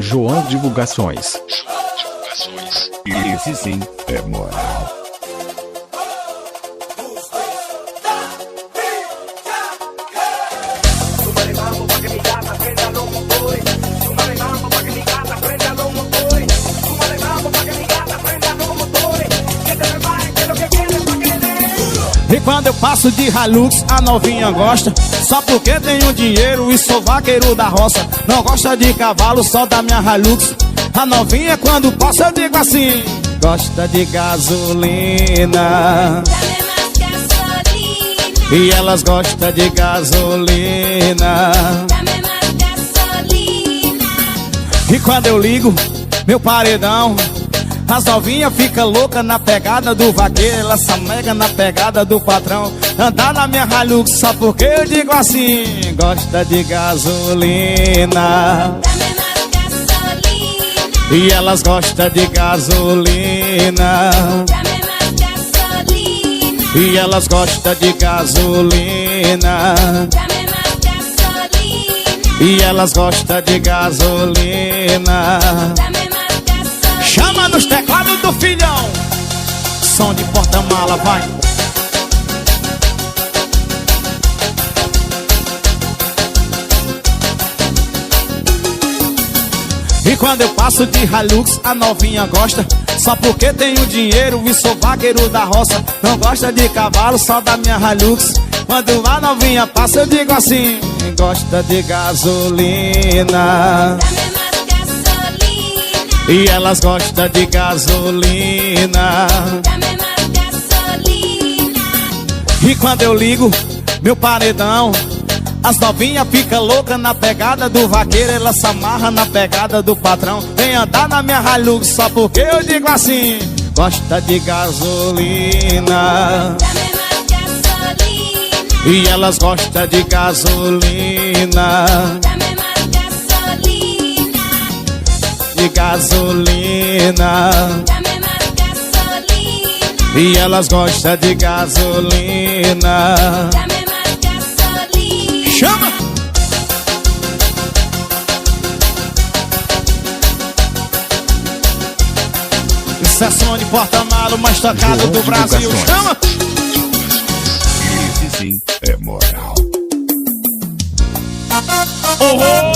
João Divulgações. Esse sim é moral. E quando eu passo de Hilux, a novinha gosta. Só porque tenho dinheiro e sou vaqueiro da roça. Não gosta de cavalo, só da minha Hilux. A novinha quando passa eu digo assim: gosta de gasolina. Dame mais gasolina. E elas gostam de gasolina. Dame mais gasolina. E quando eu ligo meu paredão, as novinhas ficam loucas na pegada do vaqueiro. Elas se mega na pegada do patrão. Andar na minha Hilux só porque eu digo assim: gosta de gasolina. Dame mais gasolina. E elas gostam de gasolina. Dame mais gasolina. E elas gostam de gasolina. Dame mais gasolina. E elas gostam de gasolina. Dame mais gasolina. Chama nos teclados do filhão. Som de porta-mala, vai. E quando eu passo de Hilux, a novinha gosta. Só porque tenho dinheiro e sou vaqueiro da roça. Não gosta de cavalo, só da minha Hilux. Quando a novinha passa eu digo assim: gosta de gasolina. Dame mais gasolina. E elas gostam de gasolina. Dame mais gasolina. E quando eu ligo meu paredão, as novinhas ficam loucas na pegada do vaqueiro. Elas se amarram na pegada do patrão. Vem andar na minha Hilux só porque eu digo assim: gosta de gasolina. Dame mais gasolina. E elas gostam de gasolina. Dame mais gasolina. De gasolina. Dame mais gasolina. E elas gostam de gasolina. Dame mais gasolina. Chama! Isso é som de porta-malo mais tocado João do Brasil. Divulgações. Chama! Esse sim é moral. Horror!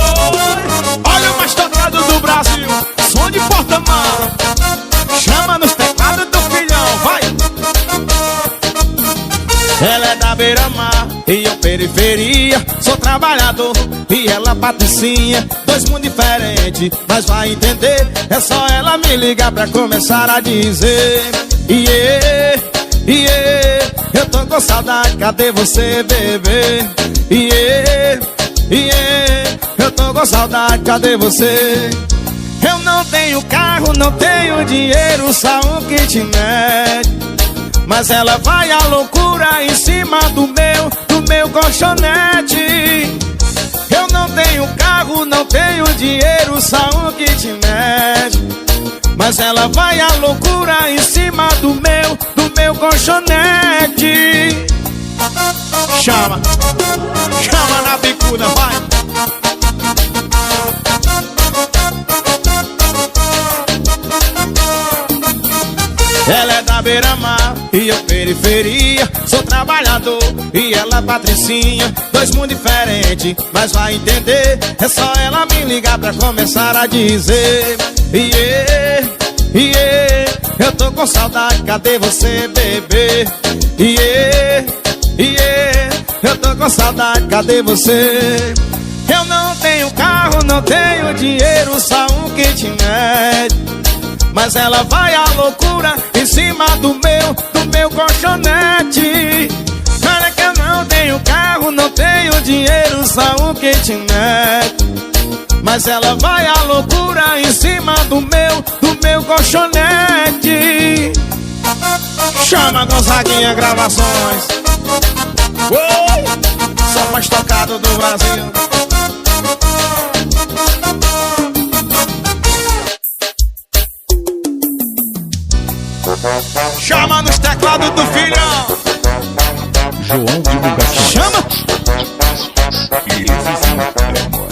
Olha o mais tocado do Brasil. Som de porta-malo. Chama nos teclados do filhão, vai! Ela é da beira-mar e eu periferia. Sou trabalhador e ela patricinha. Dois mundos diferentes, mas vai entender. É só ela me ligar pra começar a dizer: iê, iê, eu tô com saudade, cadê você, bebê? Iê, iê, eu tô com saudade, cadê você? Eu não tenho carro, não tenho dinheiro, só um kitnet. Mas ela vai à loucura em cima do meu colchonete. Eu não tenho carro, não tenho dinheiro, só um kitnet. Mas ela vai à loucura em cima do meu colchonete. Chama, chama na bicuda, vai. Ela é da beira-mar e eu periferia. Sou trabalhador e ela patricinha. Dois mundos diferentes, mas vai entender. É só ela me ligar pra começar a dizer: iê, iê, eu tô com saudade, cadê você, bebê? Iê, iê, eu tô com saudade, cadê você? Eu não tenho carro, não tenho dinheiro, só um kitnet. Mas ela vai à loucura em cima do meu colchonete. Olha que eu não tenho carro, não tenho dinheiro, só um kitnet. Mas ela vai à loucura em cima do meu colchonete. Chama Gonzaguinha Gravações. Oi! Só mais tocado do Brasil. Chama nos teclados do filhão. João Divulgações. Chama! Esse sim é moral.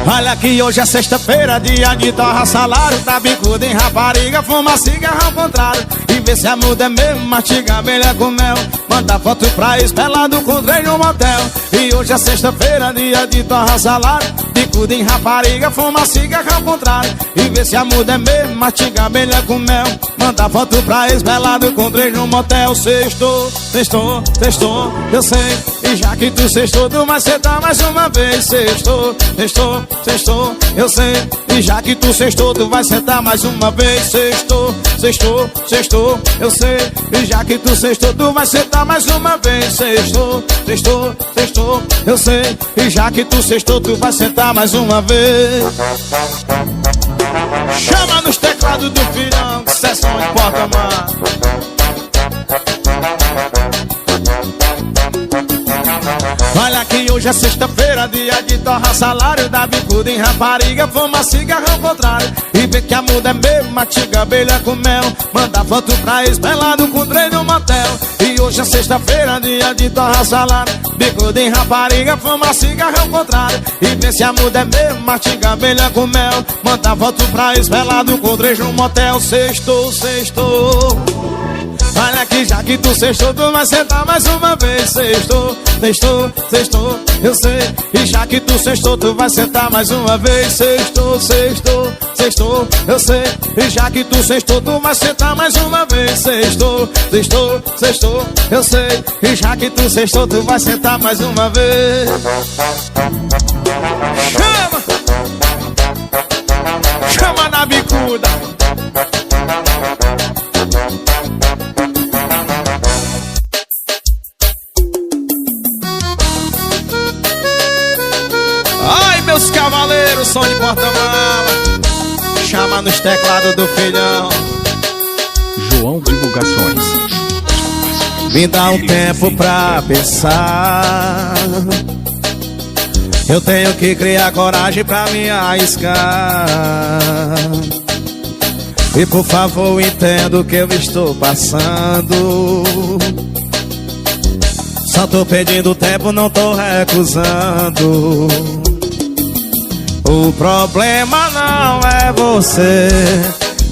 Olha que hoje é sexta-feira, dia de torra salário. Tá bicuda em rapariga, fuma cigarro ao contrário. E vê se a muda é mesmo, mastiga abelha com mel. Manda foto pra espelado com trem no motel. E hoje é sexta-feira, dia de torra salário. Bicuda em rapariga, fuma cigarro ao contrário. E vê se a muda é mesmo, mastiga abelha com mel. Manda foto pra espelado com trem no motel. Sextou, sextou, sextou, eu sei. E já que tu sextou, tu vai sentar mais uma vez. Sextou, sextou, sextou, eu sei. E já que tu sextou, tu vai sentar mais uma vez. Sextou, sextou, sextou, eu sei. E já que tu sextou, tu vai sentar mais uma vez. Sextou, sextou, sextou, eu sei. E já que tu sextou, tu vai sentar mais uma vez. Chama nos teclados do filhão, que sessão de porta-mar. Olha que hoje é sexta-feira, dia de torra salário. Da bicuda em rapariga, fuma cigarro ao contrário. E vê que a muda é mesmo, mastiga abelha com mel. Manda foto pra espelado com trem no motel. E hoje é sexta-feira, dia de torra salário. Bicuda em rapariga, fuma cigarro ao contrário. E vê se a muda é mesmo, mastiga abelha com mel. Manda foto pra espelado com trem no motel. Sextou, sextou. Olha que já que tu sextou, tu vai sentar mais uma vez. Sextou, sextou, sextou, eu sei. E já que tu sextou, tu vai sentar mais uma vez. Sextou, sextou, sextou, eu sei. E já que tu sextou, tu vai sentar mais uma vez. Sextou, sextou, sextou, eu sei. E já que tu sextou, tu vai sentar mais uma vez. Chama! Chama na bicuda. Ai, meus cavaleiros, som de porta-mala. Chama nos teclados do filhão. João Divulgações. Me dá um tempo pra pensar. Eu tenho que criar coragem pra me arriscar. E por favor, entenda o que eu estou passando. Só tô pedindo tempo, não tô recusando. O problema não é você.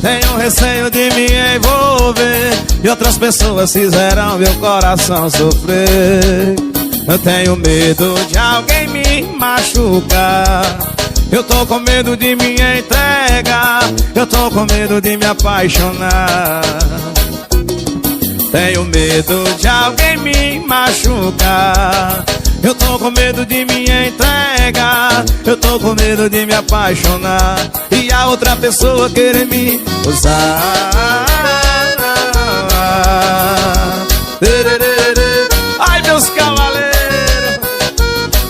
Tenho receio de me envolver e outras pessoas fizeram meu coração sofrer. Eu tenho medo de alguém me machucar. Eu tô com medo de me entregar. Eu tô com medo de me apaixonar. Tenho medo de alguém me machucar. Eu tô com medo de me entregar. Eu tô com medo de me apaixonar e a outra pessoa querer me usar. Ai, meus cavaleiros,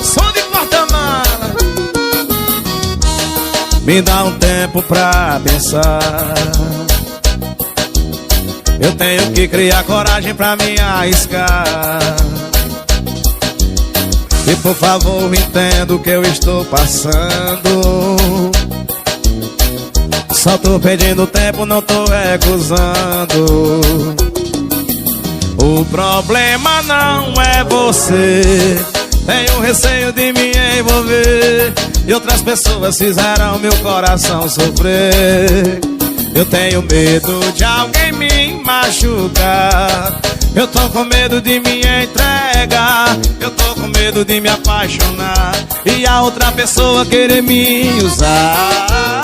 som de porta-mala. Me dá um tempo pra pensar. Eu tenho que criar coragem pra me arriscar. E por favor, entenda o que eu estou passando. Só tô pedindo tempo, não tô recusando. O problema não é você. Tenho receio de me envolver e outras pessoas fizeram meu coração sofrer. Eu tenho medo de alguém me machucar. Eu tô com medo de me entregar. Eu tô com medo de me apaixonar e a outra pessoa querer me usar.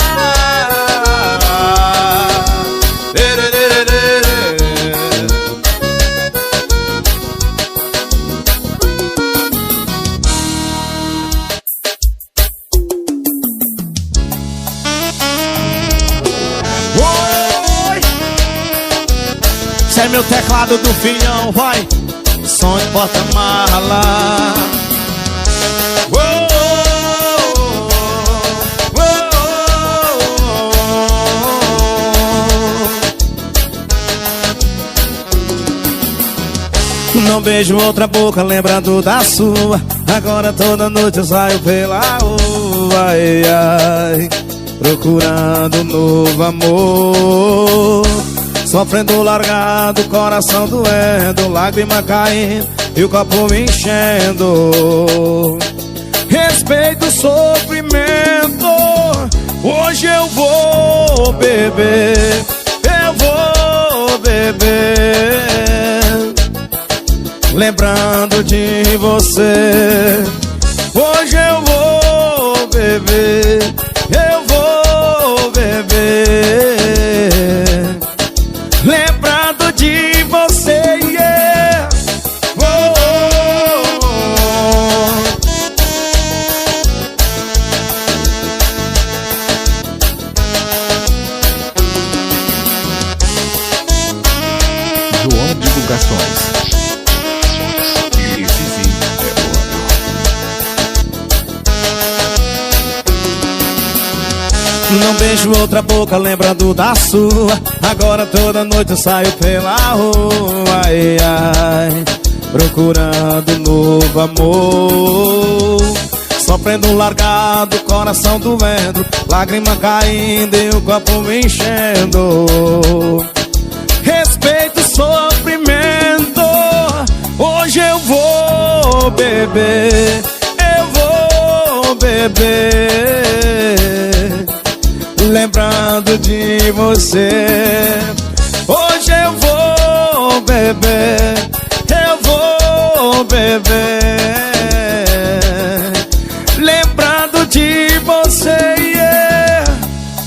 Esse é meu teclado do filhão, vai. Som de porta-mala. Não beijo outra boca lembrando da sua. Agora toda noite eu saio pela rua, ai, ai, procurando um novo amor. Sofrendo largado, coração doendo, lágrima caindo e o copo me enchendo. respeito o sofrimento. Hoje eu vou beber, eu vou beber, lembrando de você. Hoje eu vou beber, eu vou beber, lembrando de você, yeah. Oh, oh, João Divulgações. Esse sim é moral. Não beijo outra boca lembrando da sua. Agora toda noite eu saio pela rua, ai, ai, procurando novo amor. Sofrendo um largado, coração doendo, lágrima caindo e o copo me enchendo. Respeito o sofrimento. Hoje eu vou beber, eu vou beber, lembrando de você. Hoje eu vou beber, eu vou beber, lembrando de você, yeah.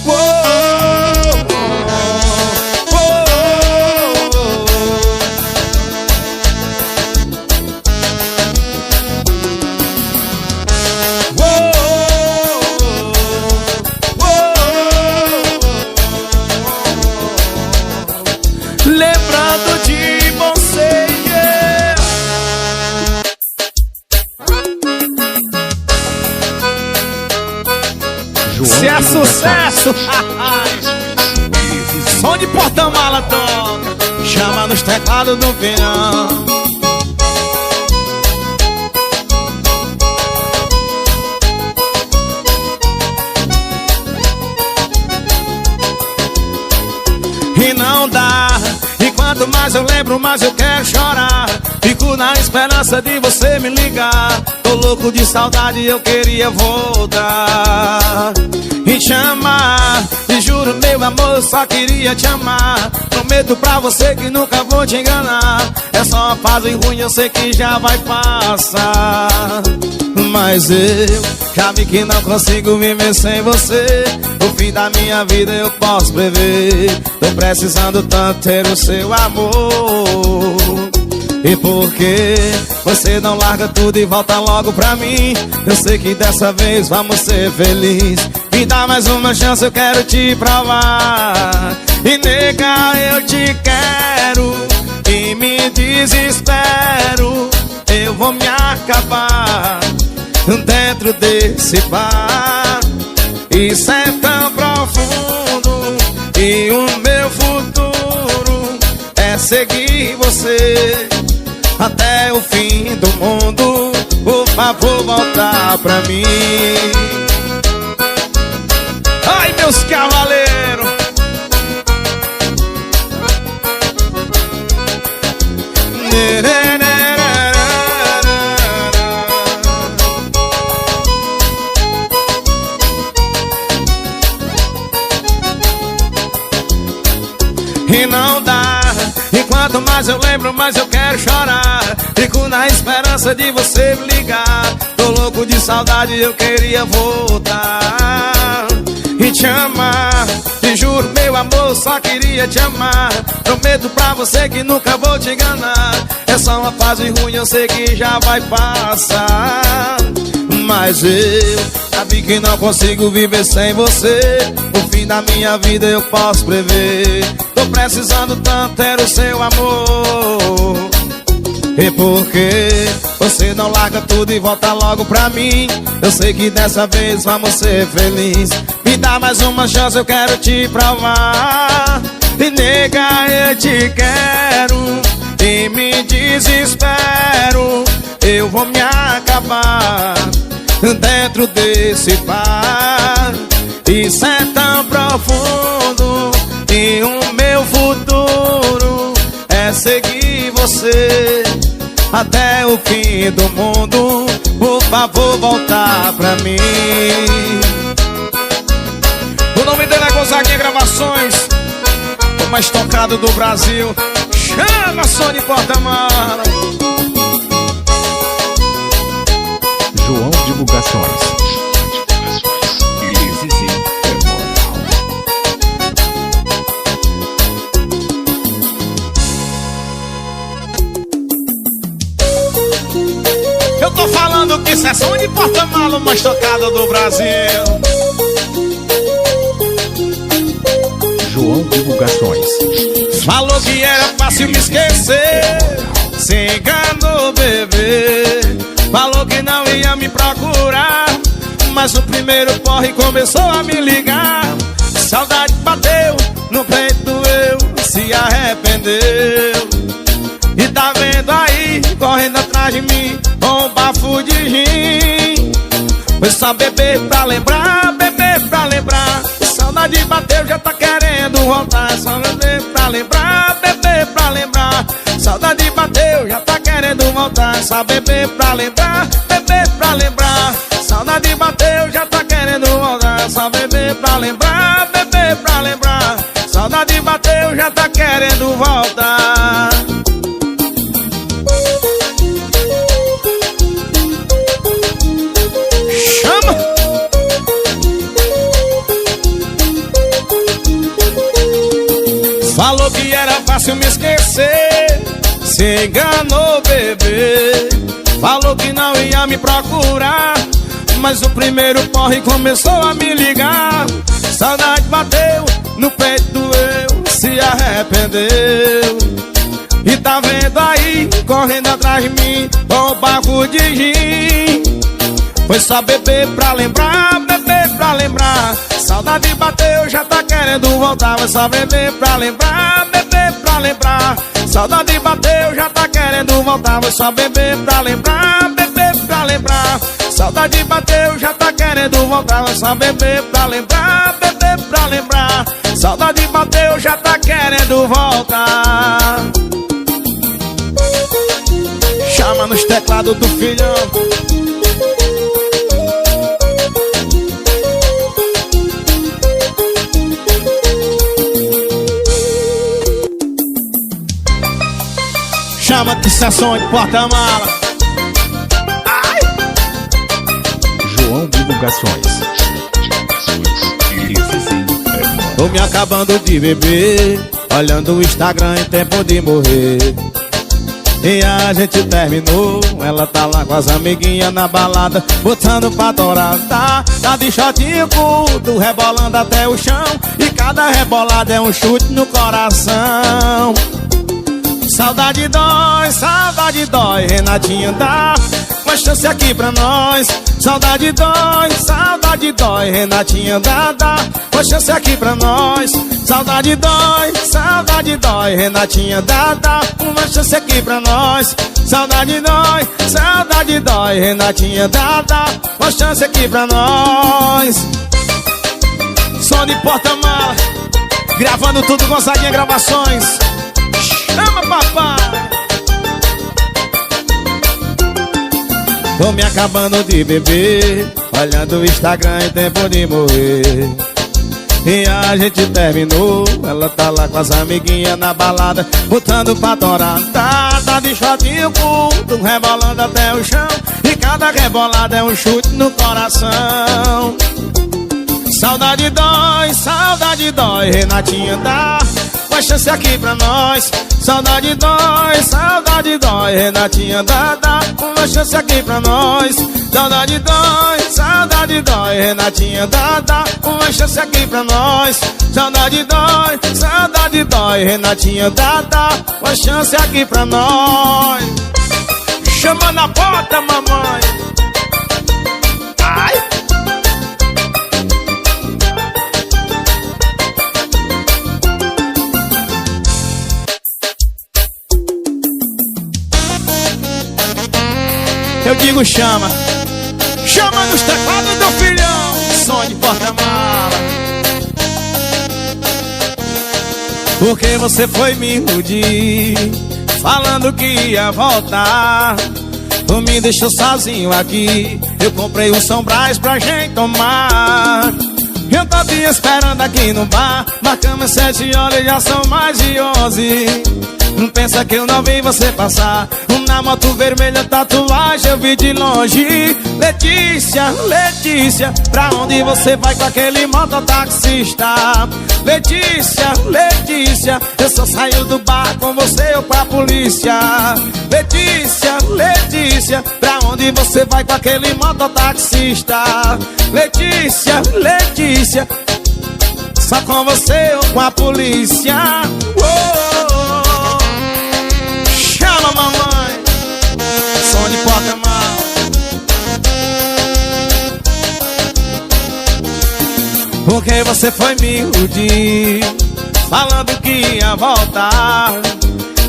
Oh, oh, oh, oh, lembrando de você, yeah. João Se é Divulgações. sucesso, som de porta-mala toca, chama nos teclados do piano. E não dá, e quanto mais eu lembro, mais eu quero chorar. Fico na esperança de você me ligar. Tô louco de saudade, eu queria voltar e te amar. Te juro, meu amor, eu só queria te amar. Prometo pra você que nunca vou te enganar. É só uma fase ruim, eu sei que já vai passar, mas eu já vi que não consigo viver sem você. O fim da minha vida eu posso prever. Tô precisando tanto ter o seu amor. E por que você não larga tudo e volta logo pra mim? Eu sei que dessa vez vamos ser felizes. Me dá mais uma chance, eu quero te provar. E nega, eu te quero e me desespero. Eu vou me acabar dentro desse bar. Isso é tão profundo e o meu futuro é seguir você até o fim do mundo. Por favor, voltar pra mim. Ai, meus cavaleiros, e não dá, e quanto mais eu lembro, mais eu quero chorar. Fico na esperança de você me ligar. Tô louco de saudade, eu queria voltar e te amar. Te juro, meu amor, só queria te amar. Prometo pra você que nunca vou te enganar. É só uma fase ruim, eu sei que já vai passar, mas eu já vi que não consigo viver sem você. O fim da minha vida eu posso prever. Tô precisando tanto ter o seu amor. E por que você não larga tudo e volta logo pra mim? Eu sei que dessa vez vamos ser felizes. Me dá mais uma chance, eu quero te provar. E nega, eu te quero e me desespero. Eu vou me acabar dentro desse bar. Isso é tão profundo e o meu futuro é seguir você até o fim do mundo. por favor, voltar pra mim. O nome dele é Gonzaguinha Gravações, o mais tocado do Brasil. Chama som de porta-mala. João Divulgações. Esse sim é moral. Eu tô falando que isso é som de porta-mala, o mais tocado do Brasil. João Divulgações. Falou que era fácil me esquecer, se enganou, bebê. Falou que não ia me procurar, mas o primeiro porre começou a me ligar. Saudade bateu no peito, doeu, se arrependeu. E tá vendo aí, correndo atrás de mim, com um bafo de gin. Foi só beber pra lembrar, beber pra lembrar. Saudade bateu, já tá querendo voltar. Só beber pra lembrar, beber pra lembrar. Saudade bateu, já tá querendo voltar. Só beber pra lembrar, beber pra lembrar. Saudade bateu, já tá querendo voltar. Só beber pra lembrar, beber pra lembrar. Saudade bateu, já tá querendo voltar. Chama! Falou que era fácil me esquecer, se enganou, bebê. Falou que não ia me procurar, mas o primeiro porre começou a me ligar. Saudade bateu no peito, doeu, se arrependeu. E tá vendo aí, correndo atrás de mim, com o bafo de gin. Foi só beber pra lembrar, beber pra lembrar. Saudade bateu, já tá querendo voltar. Foi só beber pra lembrar, beber pra lembrar. Saudade bateu, já tá querendo voltar. Foi só beber pra lembrar, beber pra lembrar. Saudade bateu, já tá querendo voltar. Foi só beber pra lembrar, beber pra lembrar. Saudade bateu, já tá querendo voltar. Chama nos teclados do filhão. Chama que isso é som de porta-mala. João Divulgações. Esse sim é moral. Tô me acabando de beber, olhando o Instagram em tempo de morrer. E a gente terminou, ela tá lá com as amiguinhas na balada, botando pra torar. Tá de shortinho curto, rebolando até o chão, e cada rebolada é um chute no coração. Saudade dói, Renatinha dá uma chance aqui pra nós. Saudade dói, Renatinha dá uma chance aqui pra nós. Saudade dói, Renatinha dá uma chance aqui pra nós. Saudade dói, Renatinha dá uma chance aqui pra nós. Som de porta-mala, gravando tudo com Gonzaguinha Gravações. Chama, papai! Tô me acabando de beber, olhando o Instagram em tempo de morrer. E a gente terminou, ela tá lá com as amiguinhas na balada, botando pra torar. Tá de shortinho curto, rebolando até o chão, e cada rebolada é um chute no coração. Saudade dói, Renatinha dá uma chance aqui pra nós. Saudade dói, Renatinha dá uma chance aqui pra nós. Saudade dói, Renatinha dá uma chance aqui pra nós. Saudade dói, Renatinha dá uma chance aqui pra nós. Chama na porta, mamãe. Ai! Eu digo chama, chama nos teclados do filhão. Som de porta-mala. Porque você foi me iludir, falando que ia voltar. Tu me deixou sozinho aqui. Eu comprei um São Brás pra gente tomar. Eu tô te esperando aqui no bar. Marcamos 7 horas e já são mais de 11. Não pensa que eu não vi você passar. Na moto vermelha, tatuagem eu vi de longe. Letícia, Letícia, pra onde você vai com aquele mototaxista? Letícia, Letícia, eu só saio do bar com você ou com a polícia. Letícia, Letícia, pra onde você vai com aquele mototaxista? Letícia, Letícia, só com você ou com a polícia. Chama mamãe, som de porta-mal. Porque você foi me iludir, falando que ia voltar.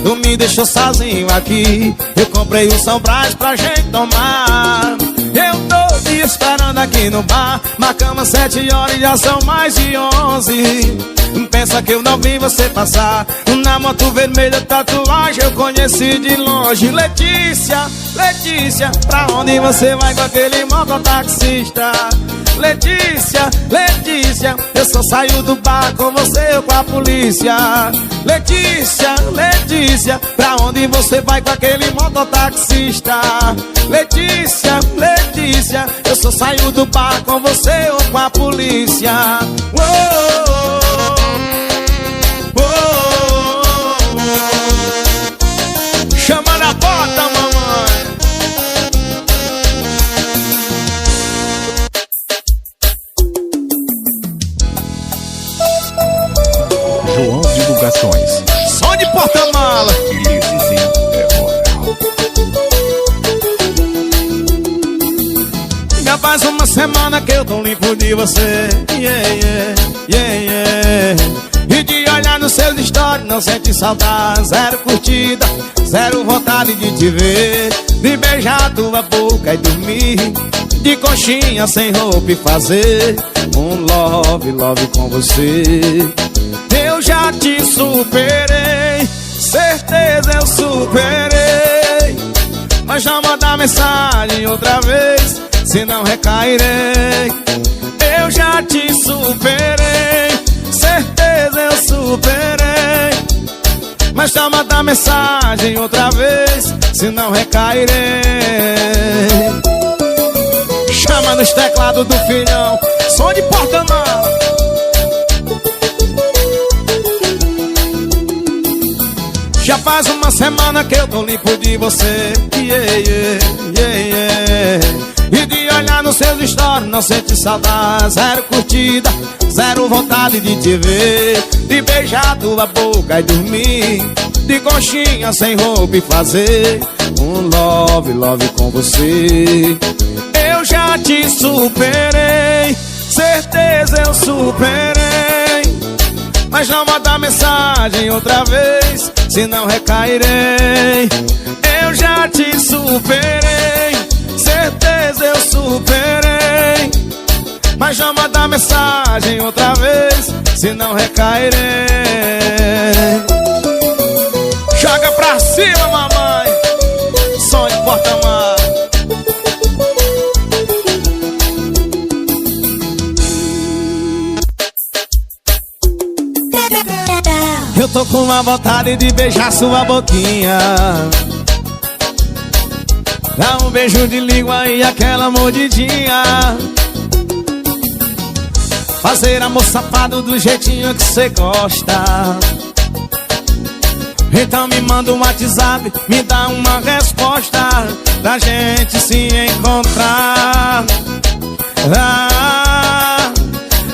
Tu me deixou sozinho aqui. Eu comprei um São Brás pra gente tomar. Eu tô te esperando aqui no bar. Marcamos 7 horas e já são mais de 11. Pensa que eu não vi você passar. Na moto vermelha, tatuagem eu conheci de longe. Letícia, Letícia, pra onde você vai com aquele mototaxista? Letícia, Letícia, eu só saio do bar com você ou com a polícia. Letícia, Letícia, pra onde você vai com aquele mototaxista? Letícia, Letícia, eu só saio do bar com você ou com a polícia. Chama na porta, mamãe. João Divulgações. Som de porta-mala. Esse sim é moral. Já faz uma semana que eu tô limpo de você. Yeah, yeah, yeah, yeah. E de olhar nos seus stories não sente saudade. Zero curtida, zero vontade de te ver. De beijar tua boca e dormir de conchinha sem roupa e fazer um love, love com você. Eu já te superei, certeza eu superei. Mas já mandar mensagem outra vez, senão recairei. Eu já te superei, certeza eu superei. Mas já mandar mensagem outra vez, senão recairei. Chama nos teclados do filhão, som de porta-mala. Já faz uma semana que eu tô limpo de você. Yeah, yeah, yeah, yeah. E de olhar nos seus stories não sente saudade. Zero curtida, zero vontade de te ver. De beijar tua boca e dormir de conchinha sem roupa e fazer um love, love com você. Eu já te superei, certeza eu superei. Mas não manda mensagem outra vez, senão recairei. Eu já te superei, certeza eu superei. Mas não manda mensagem outra vez, senão recairei. Joga pra cima, mamãe, som de porta-mala. Eu tô com uma vontade de beijar sua boquinha. Dá um beijo de língua e aquela mordidinha. Fazer amor safado do jeitinho que cê gosta. Então me manda um WhatsApp, me dá uma resposta pra gente se encontrar. Ah,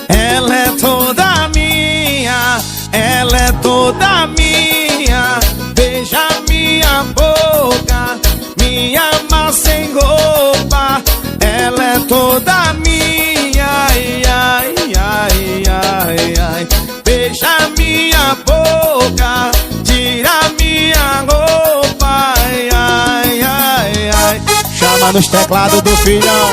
ela é toda minha, ela é toda minha. Beija minha boca, me ama sem roupa. Ela é toda minha, ai, ai, ai, ai, ai. Beija minha boca, tira minha roupa, ai, ai, ai, ai. Chama nos teclados do filhão.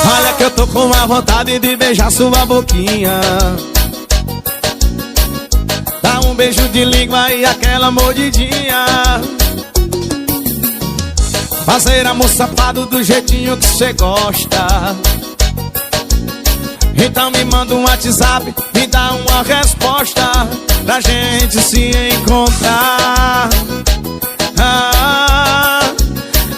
Olha que eu tô com uma vontade de beijar sua boquinha. beijo de língua e aquela mordidinha. Fazer amor safado do jeitinho que cê gosta. Então me manda um WhatsApp, me dá uma resposta pra gente se encontrar.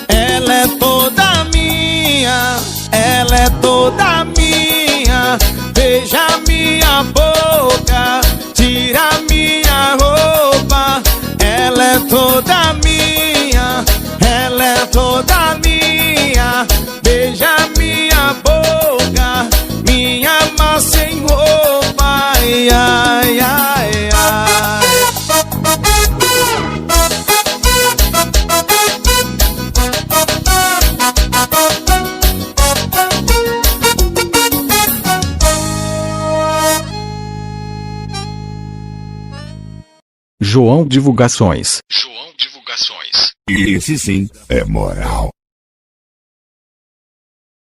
Ela é toda minha, ela é toda minha. Beija minha boca, tira minha roupa. Ela é toda minha, ela é toda minha. Beija minha boca, minha massa sem roupa. Ai, ai, ai, ai. João Divulgações. Esse sim é moral.